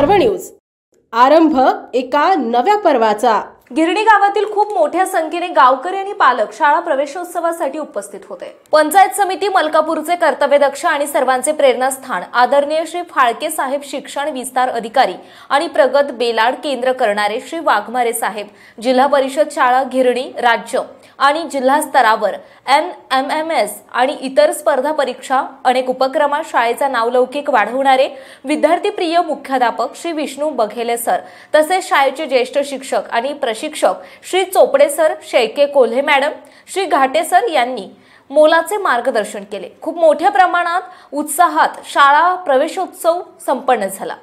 पर्व न्यूज। आरंभ एका नव्या पर्वाचा। गिरणी गावातील खूप मोठ्या संख्येने गावकरी आणि पालक शाळा प्रवेशोत्सवासाठी उपस्थित होते। पंचायत समिती मलकापूरचे कर्तव्यदक्ष आणि सर्वांचे प्रेरणास्थान आदरणीय श्री फाळके साहेब शिक्षण विस्तार अधिकारी आणि प्रगत बेलाड केंद्र करणारे श्री वाघमारे साहेब, जिल्हा परिषद शाळा गिरणी राज्य आणि जिल्हा स्तरावर NMMS आणि इतर स्पर्धा परीक्षा अनेक उपक्रमात शाळेचा नावलौकिक वाढवणारे विद्यार्थी प्रिय मुख्याध्यापक श्री विष्णू बघेले सर, तसेच शाळेचे ज्येष्ठ शिक्षक आणि प्रशिक्षक श्री चोपडे सर, शेळके कोल्हे मॅडम, श्री घाटे सर यांनी मोलाचे मार्गदर्शन केले। खूप मोठ्या प्रमाणात उत्साहात शाळा प्रवेशोत्सव संपन्न झाला।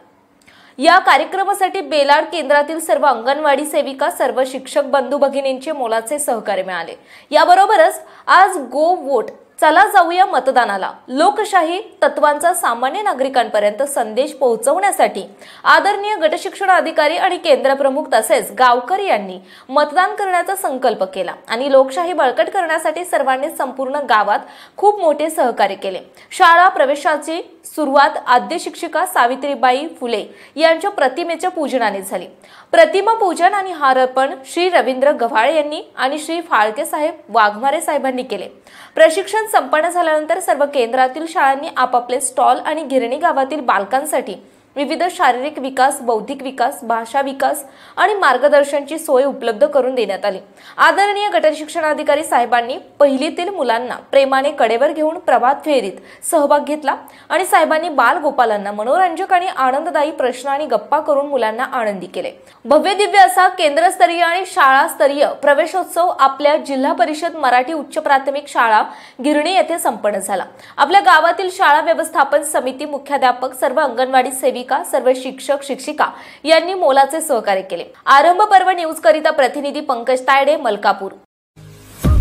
या कार्यक्रमासाठी बेलाड केंद्रातील सर्व अंगणवाडी सेविका, सर्व शिक्षक बंधू भगिनींचे मोलाचे सहकार्य मिळाले। याबरोबरच आज गो वोट, चला जाऊया मतदानाला, लोकशाही तत्वांचा सामान्य नागरिकांपर्यंत संदेश पोहोचवण्यासाठी आदरणीय गटशिक्षण अधिकारी आणि केंद्र प्रमुख तसेच गावकरी यांनी मतदान करण्याचा संकल्प केला आणि लोकशाही बळकट करण्यासाठी सर्वांनी संपूर्ण गावात खूप मोठे सहकार्य केले। शाळा प्रवेशाची सुरुवात आद्य शिक्षिका सावित्रीबाई फुले यांच्या प्रतिमेच्या पूजनाने झाली। प्रतिमा पूजन आणि हार अर्पण श्री रवींद्र गव्हाळे यांनी आणि श्री फाळके साहेब वाघमारे साहेबांनी केले। प्रशिक्षण संपन्न झाल्यानंतर सर्व केंद्रातील शाळांनी आपापले स्टॉल आणि गिरणी गावातील बालकांसाठी विविध शारीरिक विकास, बौद्धिक विकास, भाषा विकास आणि मार्गदर्शनाची सोय उपलब्ध करून देण्यात आली। आदरणीय गटशिक्षणाधिकारी साहेबांनी पहिलीतील मुलांना प्रेमाने कडेवर घेऊन प्रभात फेरीत सहभाग घेतला आणि साहेबांनी बालगोपालांना मनोरंजक आणि आनंददायी प्रश्न आणि गप्पा करून मुलांना आनंदी केले। भव्य दिव्य असा केंद्रस्तरीय आणि शाळास्तरीय प्रवेशोत्सव आपल्या जिल्हा परिषद मराठी उच्च प्राथमिक शाळा गिरणी येथे संपन्न झाला। आपल्या गावातील शाळा व्यवस्थापन समिती, मुख्याध्यापक, सर्व अंगणवाडी सेविका, सर्व शिक्षक शिक्षिका यांनी मोलाचे सहकार्य केले। आरंभ पर्व न्यूज करिता प्रतिनिधी पंकज तायडे, मलकापूर।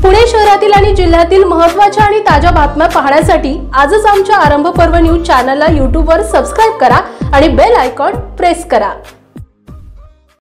पुणे शहरातील आणि जिल्ह्यातील महत्त्वाच्या आणि ताज्या बातम्या पाहण्यासाठी आजच आमच्या आरंभ पर्व न्यूज चॅनलला YouTube वर सबस्क्राइब करा आणि बेल आयकॉन प्रेस करा।